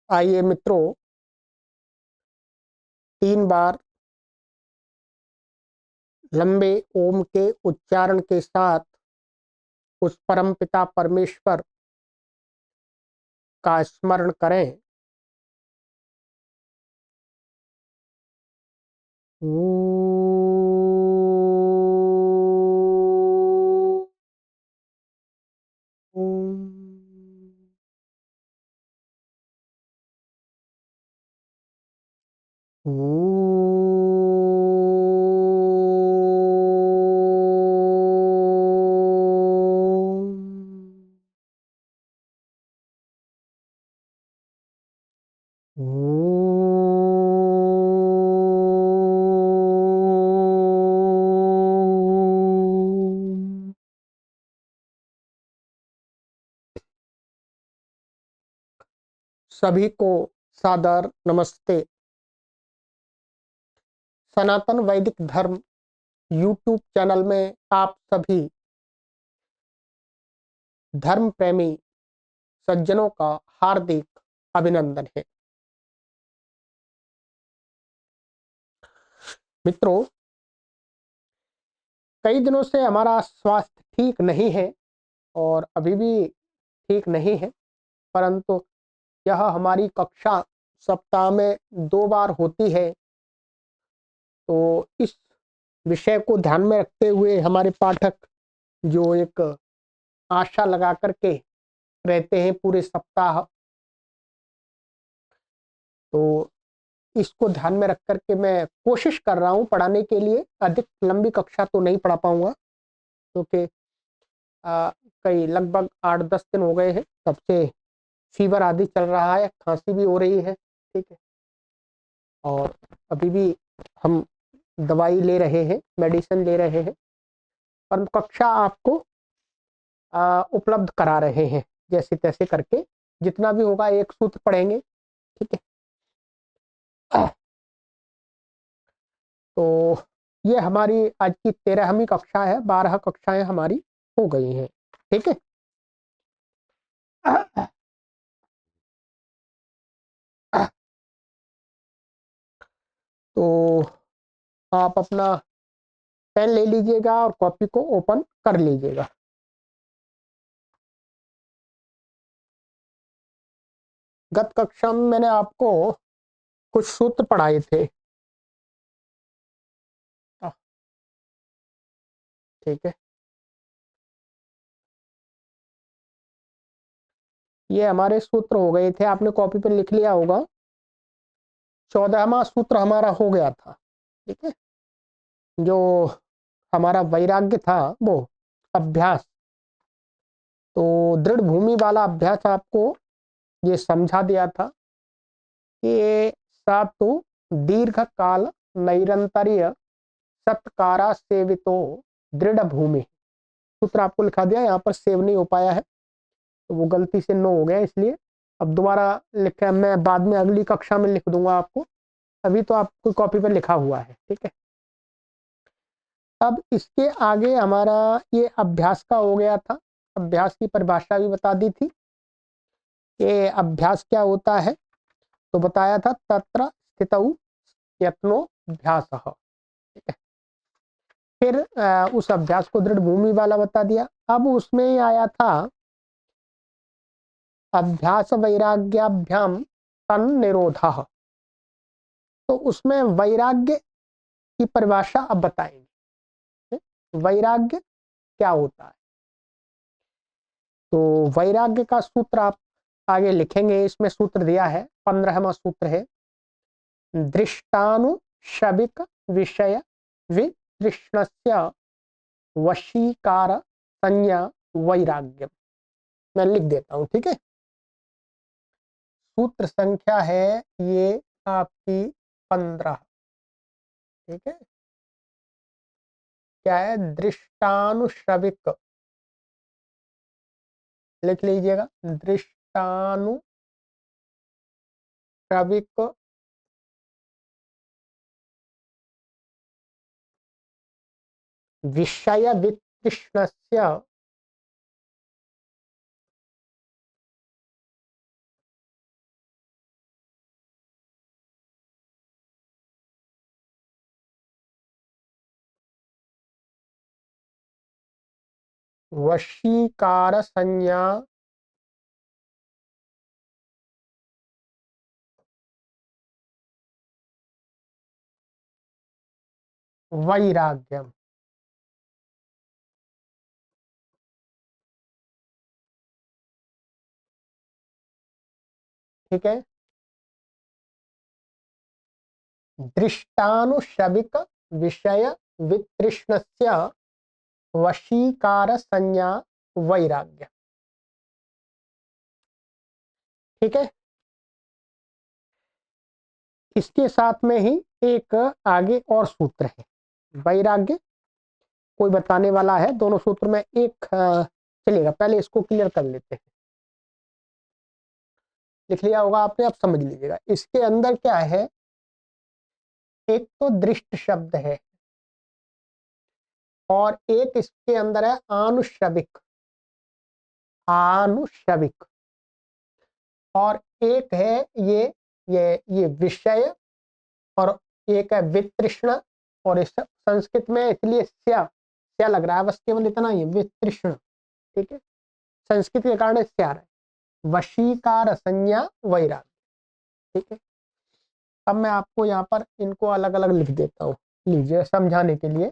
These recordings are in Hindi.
आइए मित्रों, 3 बार लंबे ओम के उच्चारण के साथ उस परम पिता परमेश्वर का स्मरण करें। सभी को सादर नमस्ते। सनातन वैदिक धर्म यूट्यूब चैनल में आप सभी धर्म प्रेमी सज्जनों का हार्दिक अभिनंदन है। मित्रों, कई दिनों से हमारा स्वास्थ्य ठीक नहीं है और अभी भी ठीक नहीं है, परंतु यह हमारी कक्षा सप्ताह में 2 बार होती है। तो इस विषय को ध्यान में रखते हुए हमारे पाठक जो एक आशा लगा करके रहते हैं पूरे सप्ताह, तो इसको ध्यान में रख करके मैं कोशिश कर रहा हूँ पढ़ाने के लिए। अधिक लंबी कक्षा तो नहीं पढ़ा पाऊंगा क्योंकि कई लगभग 8-10 दिन हो गए हैं, तब से फीवर आदि चल रहा है, खांसी भी हो रही है। ठीक है, और अभी भी हम दवाई ले रहे हैं, मेडिसिन ले रहे हैं, पर कक्षा आपको उपलब्ध करा रहे हैं जैसे तैसे करके। जितना भी होगा एक सूत्र पढ़ेंगे। ठीक है, तो ये हमारी आज की 13वीं कक्षा है। 12 कक्षाएं हमारी हो गई हैं। ठीक है, तो आप अपना पेन ले लीजिएगा और कॉपी को ओपन कर लीजिएगा। गत कक्षा में मैंने आपको कुछ सूत्र पढ़ाए थे। ठीक है, ये हमारे सूत्र हो गए थे, आपने कॉपी पर लिख लिया होगा। 14वां सूत्र हमारा हो गया था। ठीक है, जो हमारा वैराग्य था वो अभ्यास। तो दृढ़ भूमि वाला अभ्यास आपको ये समझा दिया था कि सातु दीर्घ काल नैरंतर्य सत्कारा सेवितो दृढ़ भूमि। सूत्र आपको लिखा दिया, यहाँ पर सेव नहीं हो पाया है तो वो गलती से नो हो गया, इसलिए अब दोबारा लिखा, मैं बाद में अगली कक्षा में लिख दूंगा आपको। अभी तो आपको कॉपी पर लिखा हुआ है। ठीक है, अब इसके आगे हमारा ये अभ्यास का हो गया था। अभ्यास की परिभाषा भी बता दी थी कि अभ्यास क्या होता है। तो बताया था तत्र स्थितौ यत्नो अभ्यासः। ठीक है, फिर उस अभ्यास को दृढ़ भूमि वाला बता दिया। अब उसमें ही आया था अभ्यास वैराग्याभ्याम तन निरोधः। तो उसमें वैराग्य की परिभाषा अब बताएंगे। वैराग्य क्या होता है, तो वैराग्य का सूत्र आप आगे लिखेंगे। इसमें सूत्र दिया है, 15वां सूत्र है, दृष्टानुशबिक विषय वितृष्णस्य वशीकार संज्ञा वैराग्य। मैं लिख देता हूं। ठीक है, सूत्र संख्या है ये आपकी 15। ठीक है, क्या है, दृष्टानुश्रविक। लिख लीजिएगा, दृष्टानुश्रविक विषय वितृष्णस्य वशीकार संज्ञा वैराग्यम। ठीक है। दृष्टानुशविक विषय वितृष्णस्य वशीकार संज्ञा वैराग्य। ठीक है। इसके साथ में ही एक आगे और सूत्र है वैराग्य, कोई बताने वाला है। दोनों सूत्र में एक चलेगा, पहले इसको क्लियर कर लेते हैं। लिख लिया होगा आपने, आप समझ लीजिएगा। इसके अंदर क्या है, एक तो दृष्ट शब्द है और एक इसके अंदर है आनुश्रविक। आनुश्रविक और एक है ये विषय, और एक है वितृष्ण। और इस संस्कृत में इसलिए स्या लग रहा है, बस केवल इतना ही वितृष्ण। ठीक है, संस्कृत के कारण स्या है। वशीकार संज्ञा वैराग्य। ठीक है। अब मैं आपको यहाँ पर इनको अलग अलग लिख देता हूँ, लीजिए समझाने के लिए।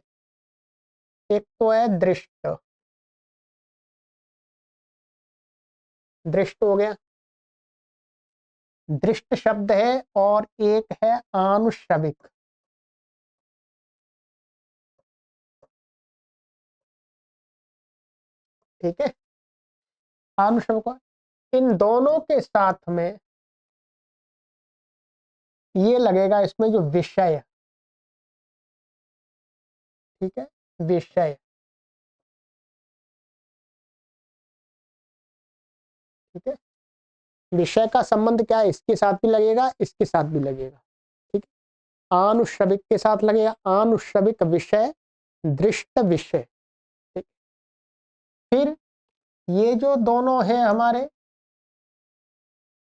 एक तो है दृष्ट, दृष्ट हो गया, दृष्ट शब्द है। और एक है आनुश्रविक। ठीक है, आनुश्रविक। इन दोनों के साथ में ये लगेगा इसमें जो विषय। ठीक है, विषय। ठीक है, विषय का संबंध क्या है, इसके साथ भी लगेगा, इसके साथ भी लगेगा। ठीक है, आनुश्रविक के साथ लगेगा, आनुश्रविक विषय, दृष्ट विषय। ठीक, फिर ये जो दोनों हैं हमारे,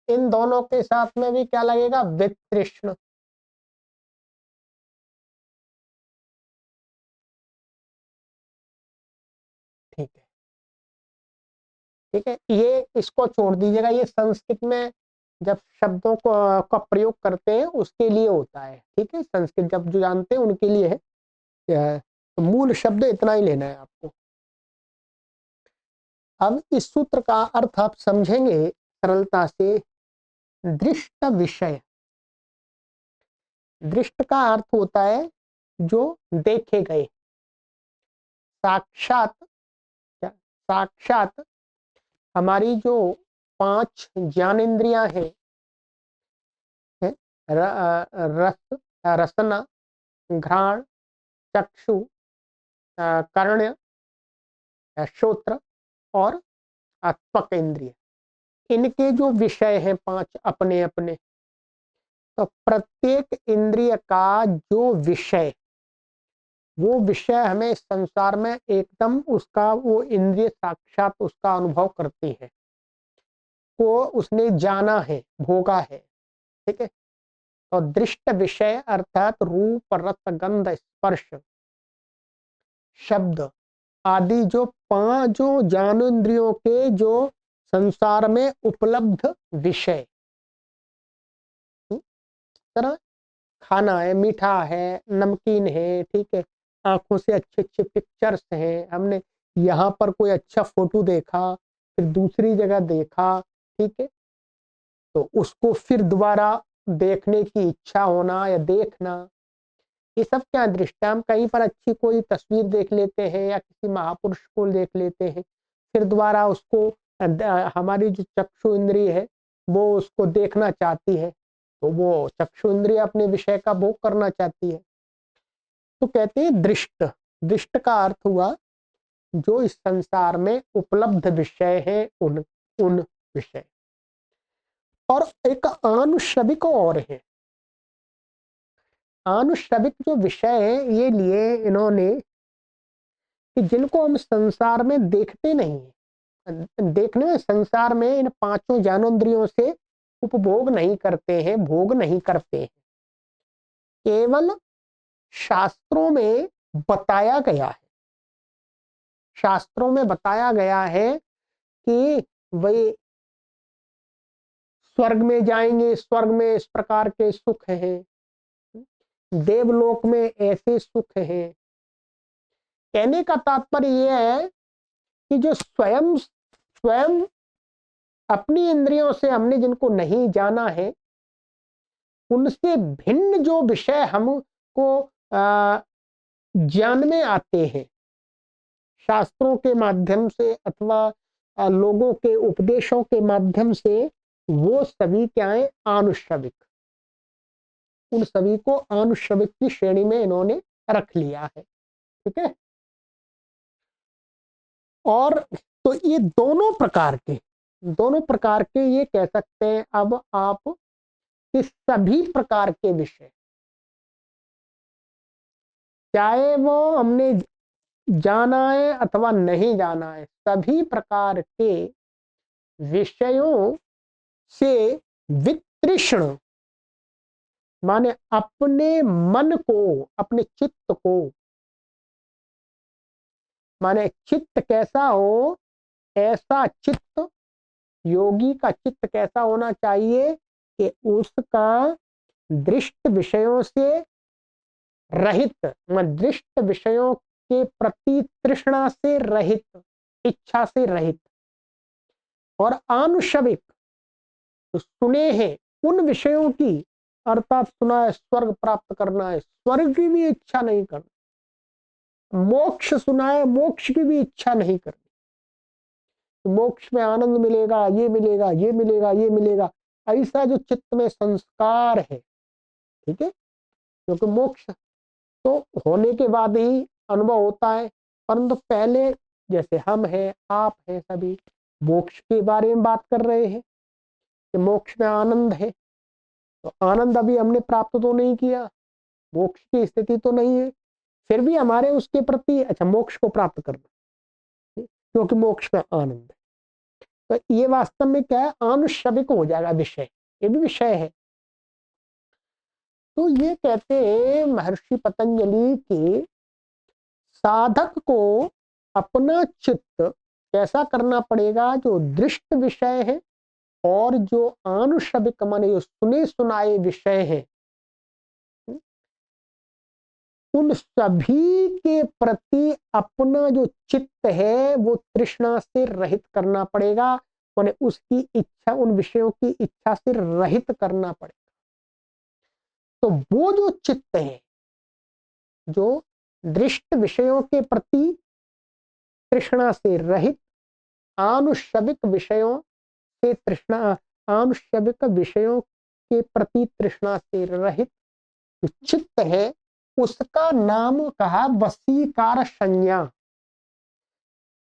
इन दोनों के साथ में भी क्या लगेगा, वितृष्ण। ठीक है। ठीक है, ये इसको छोड़ दीजिएगा, ये संस्कृत में जब शब्दों को का प्रयोग करते हैं उसके लिए होता है। ठीक है, संस्कृत जब जो जानते हैं उनके लिए है। तो मूल शब्द इतना ही लेना है आपको। अब इस सूत्र का अर्थ आप समझेंगे सरलता से। दृष्ट विषय, दृष्ट का अर्थ होता है जो देखे गए, साक्षात। साक्षात हमारी जो 5 ज्ञानेंद्रियां हैं, रस, रसना, घ्राण, चक्षु, कर्ण्य, श्रोत्र और त्वक इंद्रिय, इनके जो विषय हैं 5 अपने अपने। तो प्रत्येक इंद्रिय का जो विषय, वो विषय हमें संसार में एकदम उसका वो इंद्रिय साक्षात उसका अनुभव करती है, वो उसने जाना है, भोगा है। ठीक है, तो दृष्ट विषय अर्थात रूप, रस, गंध, स्पर्श, शब्द आदि जो 5 ज्ञानेंद्रियों के जो संसार में उपलब्ध विषय। तरह खाना है, मीठा है, नमकीन है। ठीक है, आंखों से अच्छे अच्छे पिक्चर्स हैं, हमने यहाँ पर कोई अच्छा फोटो देखा, फिर दूसरी जगह देखा। ठीक है, तो उसको फिर दोबारा देखने की इच्छा होना या देखना, ये सब क्या दृष्टि। हम कहीं पर अच्छी कोई तस्वीर देख लेते हैं या किसी महापुरुष को देख लेते हैं, फिर दोबारा उसको हमारी जो चक्षु इंद्रिय है वो उसको देखना चाहती है, तो वो चक्षु इंद्रिय अपने विषय का भोग करना चाहती है। तो कहते हैं दृष्ट, दृष्ट का अर्थ हुआ जो इस संसार में उपलब्ध विषय है, उन उन विषय। और एक आनुश्रविक और है। आनुश्रविक जो विषय है ये लिए इन्होंने कि जिनको हम संसार में देखते नहीं है, देखने में संसार में इन 5 ज्ञानेंद्रियों से उपभोग नहीं करते हैं, भोग नहीं करते हैं, केवल शास्त्रों में बताया गया है। शास्त्रों में बताया गया है कि वही स्वर्ग में जाएंगे, स्वर्ग में इस प्रकार के सुख हैं, देवलोक में ऐसे सुख हैं। कहने का तात्पर्य यह है कि जो स्वयं स्वयं अपनी इंद्रियों से हमने जिनको नहीं जाना है, उनसे भिन्न जो विषय हमको ज्ञान में आते हैं शास्त्रों के माध्यम से अथवा लोगों के उपदेशों के माध्यम से, वो सभी क्या है? आनुश्रविक। उन सभी को आनुश्रविक की श्रेणी में इन्होंने रख लिया है। ठीक है। और तो ये दोनों प्रकार के ये कह सकते हैं अब आप कि सभी प्रकार के विषय, चाहे वो हमने जाना है अथवा नहीं जाना है, सभी प्रकार के विषयों से वितृष्ण, माने अपने मन को, अपने चित्त को, माने चित्त कैसा हो, ऐसा चित्त, योगी का चित्त कैसा होना चाहिए कि उसका दृष्ट विषयों से रहित, दृष्ट विषयों के प्रति तृष्णा से रहित, इच्छा से रहित, और आनुषविक, तो सुने हैं उन विषयों की, अर्थात सुना है स्वर्ग प्राप्त करना है, स्वर्ग की भी इच्छा नहीं करना, मोक्ष सुना है, मोक्ष की भी इच्छा नहीं करनी, तो मोक्ष में आनंद मिलेगा, ये मिलेगा, ये मिलेगा, ये मिलेगा, ऐसा जो चित्त में संस्कार है। ठीक है। क्योंकि मोक्ष तो होने के बाद ही अनुभव होता है, परंतु पहले जैसे हम हैं, आप हैं, सभी मोक्ष के बारे में बात कर रहे हैं कि मोक्ष में आनंद है, तो आनंद अभी हमने प्राप्त तो नहीं किया, मोक्ष की स्थिति तो नहीं है, फिर भी हमारे उसके प्रति अच्छा मोक्ष को प्राप्त करना, क्योंकि मोक्ष में आनंद है। तो ये वास्तव में क्या है? आनुषविक हो जाएगा विषय, ये भी विषय है। तो ये कहते हैं महर्षि पतंजलि के साधक को अपना चित्त कैसा करना पड़ेगा? जो दृष्ट विषय है और जो आनुषविक माने जो सुने सुनाए विषय है, उन सभी के प्रति अपना जो चित्त है वो तृष्णा से रहित करना पड़ेगा, माने उसकी इच्छा, उन विषयों की इच्छा से रहित करना पड़ेगा। तो वो जो चित्त है जो दृष्ट विषयों के प्रति तृष्णा से रहित, आनुषविक विषयों से तृष्णा, आनुषविक विषयों के प्रति तृष्णा से रहित जो चित्त है, उसका नाम कहा वशीकार संज्ञा।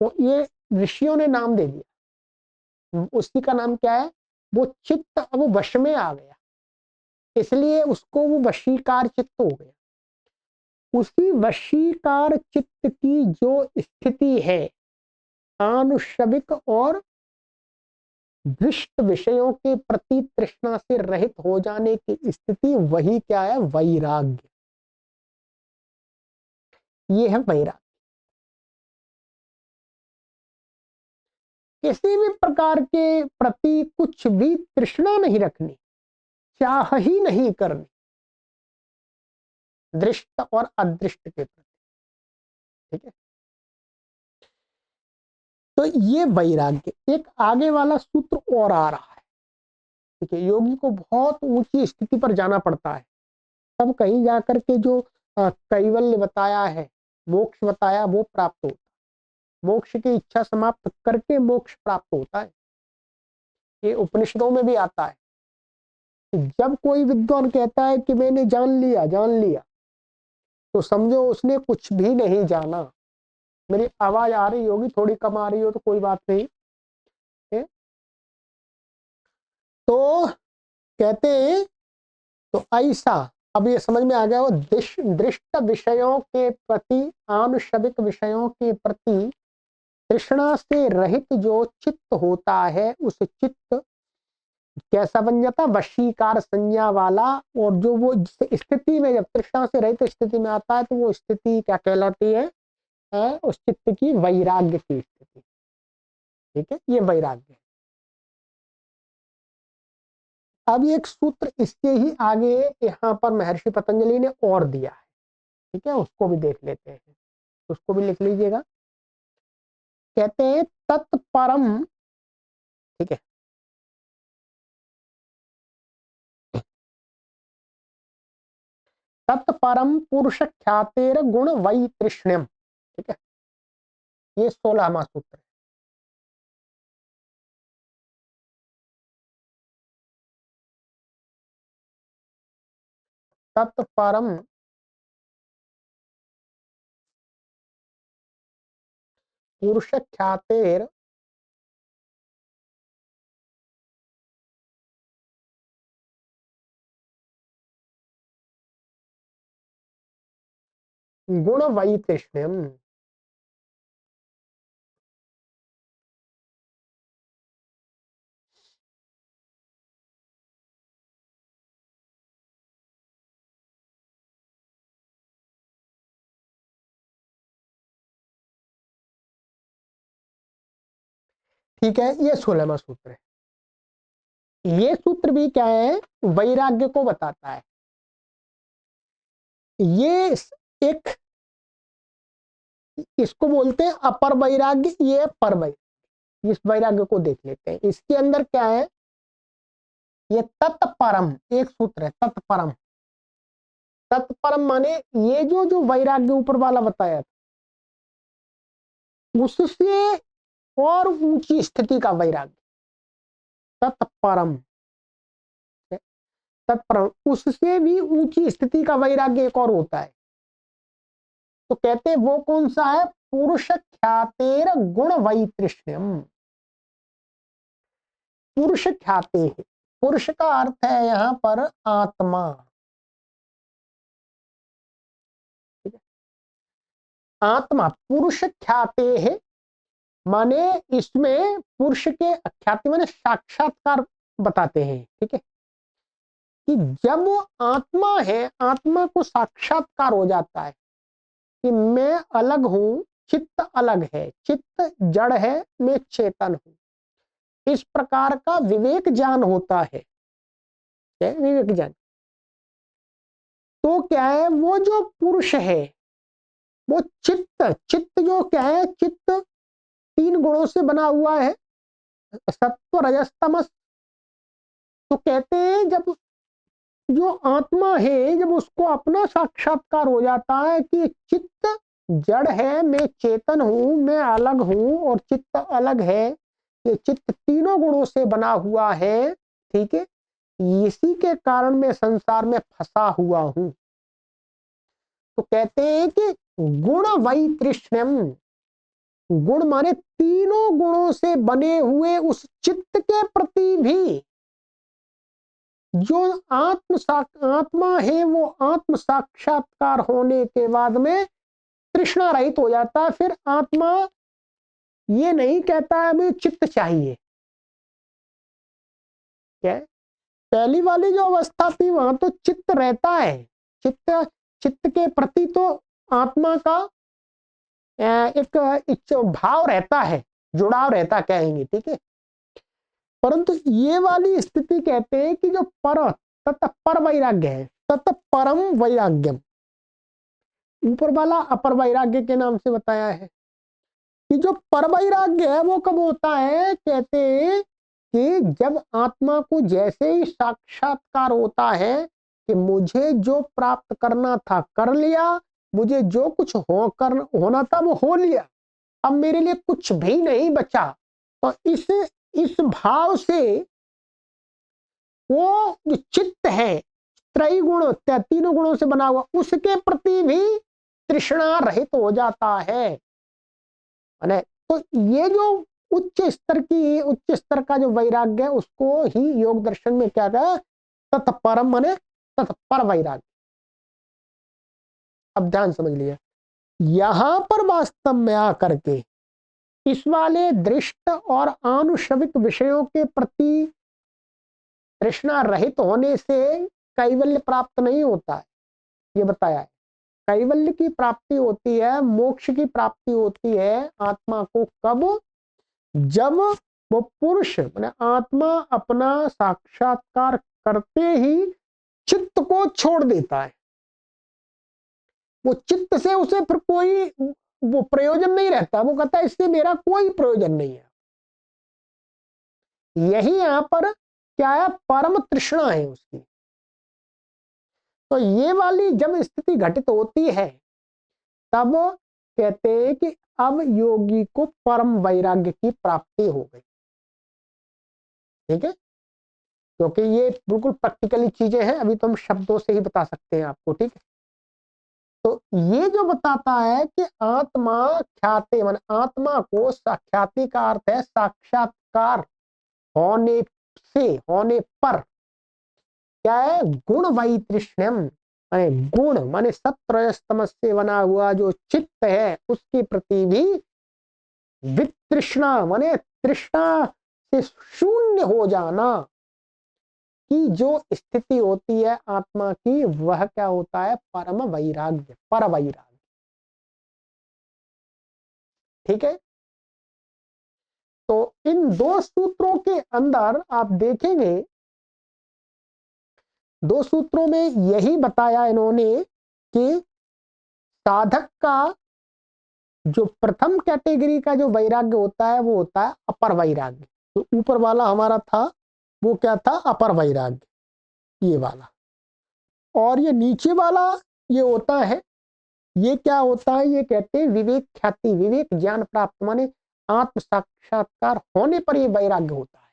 तो ये ऋषियों ने नाम दे दिया, उसी का नाम क्या है? वो चित्त अब वश में आ गया, इसलिए उसको वो वशीकार चित्त हो गया। उसी वशीकार चित्त की जो स्थिति है, आनुषविक और दृष्ट विषयों के प्रति तृष्णा से रहित हो जाने की स्थिति, वही क्या है? वैराग्य। ये है वैराग्य। किसी भी प्रकार के प्रति कुछ भी तृष्णा नहीं रखनी, चाह ही नहीं करनी, दृष्ट और अदृष्ट के प्रति। ठीक है। तो ये वैराग्य। एक आगे वाला सूत्र और आ रहा है। ठीक है। योगी को बहुत ऊंची स्थिति पर जाना पड़ता है, तब कहीं जाकर के जो कैवल्य बताया है, मोक्ष बताया, वो प्राप्त होता है। मोक्ष की इच्छा समाप्त करके मोक्ष प्राप्त होता है। ये उपनिषदों में भी आता है। जब कोई विद्वान कहता है कि मैंने जान लिया, तो समझो उसने कुछ भी नहीं जाना। मेरी आवाज आ रही होगी, थोड़ी कम आ रही हो तो कोई बात नहीं है। तो कहते हैं, तो ऐसा, अब ये समझ में आ गया, वो दृष्ट विषयों के प्रति, आनुषविक विषयों के प्रति तृष्णा से रहित जो चित्त होता है, उस चित्त कैसा बन जाता? वशीकार संज्ञा वाला। और जो वो जिस स्थिति में, जब तृष्णा से रहित स्थिति में आता है, तो वो स्थिति क्या कहलाती है? उस चित्त की वैराग्य की स्थिति। ठीक है, ये वैराग्य है। अब एक सूत्र इसके ही आगे यहाँ पर महर्षि पतंजलि ने और दिया है। ठीक है, उसको भी देख लेते हैं, उसको भी लिख लीजिएगा। कहते हैं तत्परम। ठीक है, तत्परम पुरुष ख्यातेर गुण वैतृष्ण्यम। ठीक है, ये 16वां सूत्र है। तत्परम पुरुष ख्यातेर गुण वैतृष्ण्यम। ठीक है, ये 16वां सूत्र है। ये सूत्र भी क्या है, वैराग्य को बताता है। ये एक, इसको बोलते हैं अपर वैराग्य, ये पर वैराग्य। इस वैराग्य को देख लेते हैं। इसके अंदर क्या है, ये तत्परम एक सूत्र है। तत्परम, तत्परम माने ये जो वैराग्य ऊपर वाला बताया था, उससे और ऊंची स्थिति का वैराग्य। तत्परम, तत्परम उससे भी ऊंची स्थिति का वैराग्य एक और होता है। तो कहते हैं वो कौन सा है, पुरुष ख्यातेर गुण वैतृष्ण्यम। पुरुष ख्याते है, पुरुष का अर्थ है यहां पर आत्मा। ठीक है, आत्मा पुरुष ख्याते है माने इसमें पुरुष के ख्याति माने साक्षात्कार बताते हैं। ठीक है, कि जब वो आत्मा है, आत्मा को साक्षात्कार हो जाता है कि मैं अलग हूं, चित्त अलग है, चित्त जड़ है, मैं चेतन हूं। इस प्रकार का विवेक ज्ञान होता है। क्या है? विवेक ज्ञान। तो क्या है, वो जो पुरुष है, वो चित्त, चित्त जो क्या है, चित्त 3 गुणों से बना हुआ है, सत्व रजस तमस। तो कहते हैं जब जो आत्मा है, जब उसको अपना साक्षात्कार हो जाता है कि चित्त जड़ है, मैं चेतन हूं, मैं अलग हूं और चित्त अलग है, ये चित्त 3 गुणों से बना हुआ है। ठीक है, इसी के कारण मैं संसार में फंसा हुआ हूं। तो कहते हैं कि गुण वैतृष्ण्यम, गुण माने 3 गुणों से बने हुए उस चित्त के प्रति भी जो आत्मा है, वो आत्म साक्षात्कार होने के बाद में तृष्णा रहित हो जाता है। फिर आत्मा ये नहीं कहता है मुझे चित्त चाहिए। क्या है? पहली वाली जो अवस्था थी वहां तो चित्त रहता है, चित्त, चित्त के प्रति तो आत्मा का एक भाव रहता है, जुड़ाव रहता कहेंगे। ठीक है, परंतु ये वाली स्थिति कहते हैं कि जो पर वैराग्य है, तत्परम वैराग्यम, ऊपर वाला अपर वैराग्य के नाम से बताया है कि जो पर वैराग्य है वो कब होता है, कहते हैं कि जब आत्मा को जैसे ही साक्षात्कार होता है कि मुझे जो प्राप्त करना था कर लिया, मुझे जो कुछ होना था वो हो लिया, अब मेरे लिए कुछ भी नहीं बचा। तो इस भाव से वो जो चित्त है, त्रैगुण 3 गुणों से बना हुआ, उसके प्रति भी तृष्णा रहित हो जाता है। तो ये जो उच्च स्तर का जो वैराग्य है, उसको ही योग दर्शन में क्या कहा, तत्परम माने तत्पर वैराग्य। अब ध्यान समझ लिया, यहां पर वास्तव में आकर के इस वाले दृष्ट और आनुषविक विषयों के प्रति तृष्णा रहित होने से कैवल्य प्राप्त नहीं होता है, ये बताया है। कैवल्य की प्राप्ति होती है, मोक्ष की प्राप्ति होती है आत्मा को कब? जब वो पुरुष माने आत्मा अपना साक्षात्कार करते ही चित्त को छोड़ देता है। वो चित्त से उसे फिर कोई वो प्रयोजन नहीं रहता, वो कहता है इससे मेरा कोई प्रयोजन नहीं है। यही यहां पर क्या है, परम तृष्णा है उसकी। तो ये वाली जब स्थिति घटित होती है तब कहते हैं कि अब योगी को परम वैराग्य की प्राप्ति हो गई। ठीक है, क्योंकि ये बिल्कुल प्रैक्टिकली चीजें हैं, अभी तो हम शब्दों से ही बता सकते हैं आपको। ठीक है, तो ये जो बताता है कि आत्मा ख्याति मान आत्मा को ख्याति का अर्थ है साक्षात्कार होने से, होने पर क्या है, गुण वैतृष्ण्यम माने गुण माने सत्रयस्तमस से बना हुआ जो चित्त है उसके प्रति भी वितृष्णा माने तृष्णा से शून्य हो जाना की जो स्थिति होती है आत्मा की, वह क्या होता है, परम वैराग्य, पर वैराग्य। ठीक है, तो इन दो सूत्रों के अंदर आप देखेंगे, दो सूत्रों में यही बताया इन्होंने कि साधक का जो प्रथम कैटेगरी का जो वैराग्य होता है वो होता है अपर वैराग्य। तो ऊपर वाला हमारा था वो क्या था, अपर वैराग्य, ये वाला। और ये नीचे वाला ये होता है, ये क्या होता है, ये कहते हैं विवेक ख्याति, विवेक ज्ञान प्राप्त माने आत्म साक्षात्कार होने पर ये वैराग्य होता है।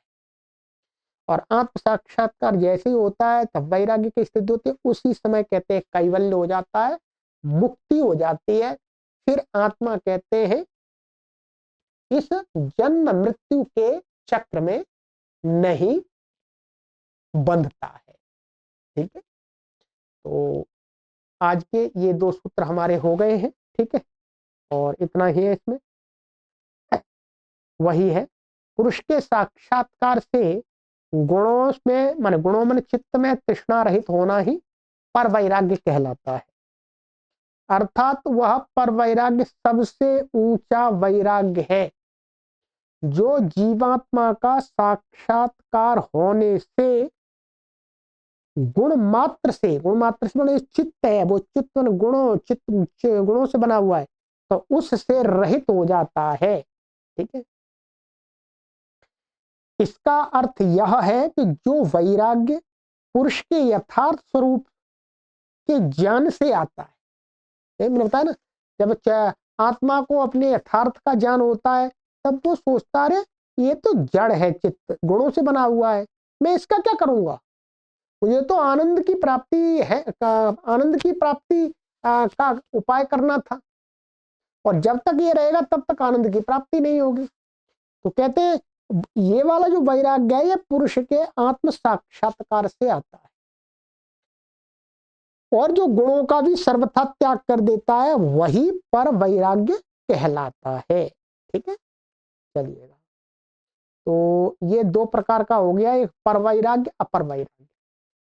और आत्म साक्षात्कार जैसे ही होता है तब वैराग्य की स्थिति होती है, उसी समय कहते हैं कैवल्य हो जाता है, मुक्ति हो जाती है। फिर आत्मा कहते हैं इस जन्म मृत्यु के चक्र में नहीं बंधता है। ठीक है, तो आज के ये दो सूत्र हमारे हो गए हैं। ठीक है, और इतना ही है इसमें, वही है पुरुष के साक्षात्कार से गुणों में मान गुणों में चित्त में तृष्णा रहित होना ही पर वैराग्य कहलाता है। अर्थात वह पर वैराग्य सबसे ऊंचा वैराग्य है जो जीवात्मा का साक्षात्कार होने से गुण मात्र से बने चित्त है, वो चित्त गुणों चित्त गुणों से बना हुआ है, तो उससे रहित हो जाता है। ठीक है, इसका अर्थ यह है कि जो वैराग्य पुरुष के यथार्थ स्वरूप के ज्ञान से आता है, मैंने बताया ना, जब आत्मा को अपने यथार्थ का ज्ञान होता है तब वो सोचता है ये तो जड़ है, चित्त गुणों से बना हुआ है, मैं इसका क्या करूंगा, मुझे तो आनंद की प्राप्ति है, आनंद की प्राप्ति का उपाय करना था, और जब तक ये रहेगा तब तक आनंद की प्राप्ति नहीं होगी। तो कहते हैं ये वाला जो वैराग्य है ये पुरुष के आत्म साक्षात्कार से आता है, और जो गुणों का भी सर्वथा त्याग कर देता है वही पर वैराग्य कहलाता है। ठीक है, चलिएगा, तो ये दो प्रकार का हो गया, एक पर वैराग्य, अपर वैराग्य।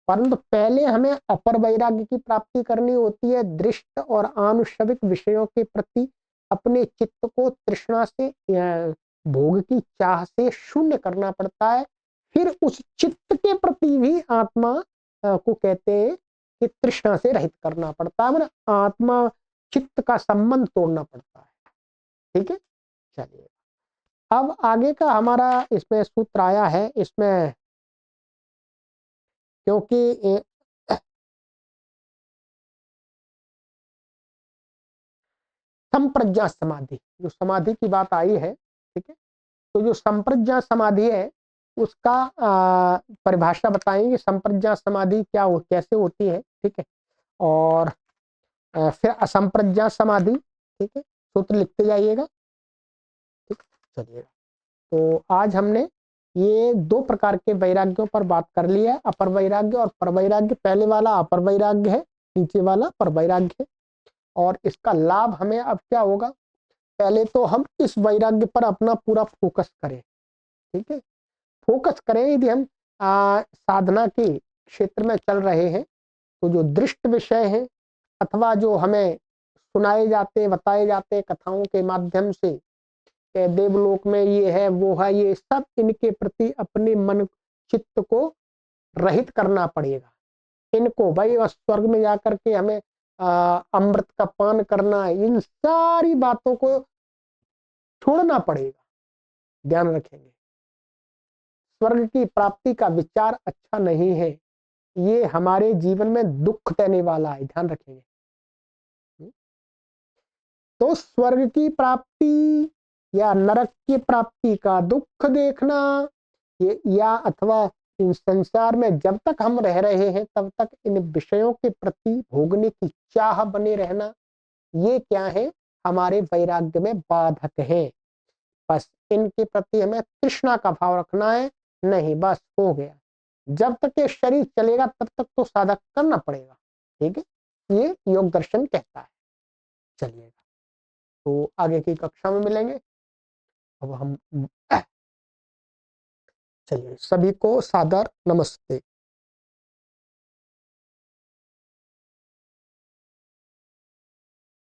परंतु पहले हमें अपर वैराग्य की प्राप्ति करनी होती है, दृष्ट और आनुषविक विषयों के प्रति अपने चित्त को तृष्णा से भोग की चाह से शून्य करना पड़ता है। फिर उस चित्त के प्रति भी आत्मा को कहते हैं कि तृष्णा से रहित करना पड़ता है, मतलब आत्मा चित्त का संबंध तोड़ना पड़ता है। ठीक है, चलिए अब आगे का हमारा इसमें सूत्र आया है, इसमें क्योंकि संप्रज्ञा समाधि, जो समाधि की बात आई है, ठीक है, तो जो संप्रज्ञा समाधि है उसका परिभाषा बताएंगे, संप्रज्ञा समाधि क्या हो, कैसे होती है। ठीक है, और फिर असंप्रज्ञा समाधि। ठीक है, सूत्र लिखते जाइएगा। ठीक, चलिएगा, तो आज हमने ये दो प्रकार के वैराग्यों पर बात कर ली है, अपर वैराग्य और पर वैराग्य। पहले वाला अपर वैराग्य है, नीचे वाला पर वैराग्य है, और इसका लाभ हमें अब क्या होगा, पहले तो हम इस वैराग्य पर अपना पूरा फोकस करें। ठीक है, फोकस करें, यदि हम साधना के क्षेत्र में चल रहे हैं तो जो दृष्ट विषय है अथवा जो हमें सुनाए जाते बताए जाते कथाओं के माध्यम से कि देवलोक में ये है वो है, ये सब इनके प्रति अपने मन चित्त को रहित करना पड़ेगा। इनको भाई बस स्वर्ग में जाकर के हमें अमृत का पान करना है, इन सारी बातों को छोड़ना पड़ेगा। ध्यान रखेंगे, स्वर्ग की प्राप्ति का विचार अच्छा नहीं है, ये हमारे जीवन में दुख देने वाला है। ध्यान रखेंगे। तो स्वर्ग की प्राप्ति या नरक की प्राप्ति का दुख देखना, ये या अथवा इन संसार में जब तक हम रह रहे हैं तब तक इन विषयों के प्रति भोगने की चाह बने रहना, ये क्या है, हमारे वैराग्य में बाधक है। बस इनके प्रति हमें तृष्णा का भाव रखना है, नहीं बस हो गया। जब तक ये शरीर चलेगा तब तक तो साधक करना पड़ेगा। ठीक है, ये योग दर्शन कहता है। चलिएगा, तो आगे की कक्षा में मिलेंगे। अब हम चलिए, सभी को सादर नमस्ते।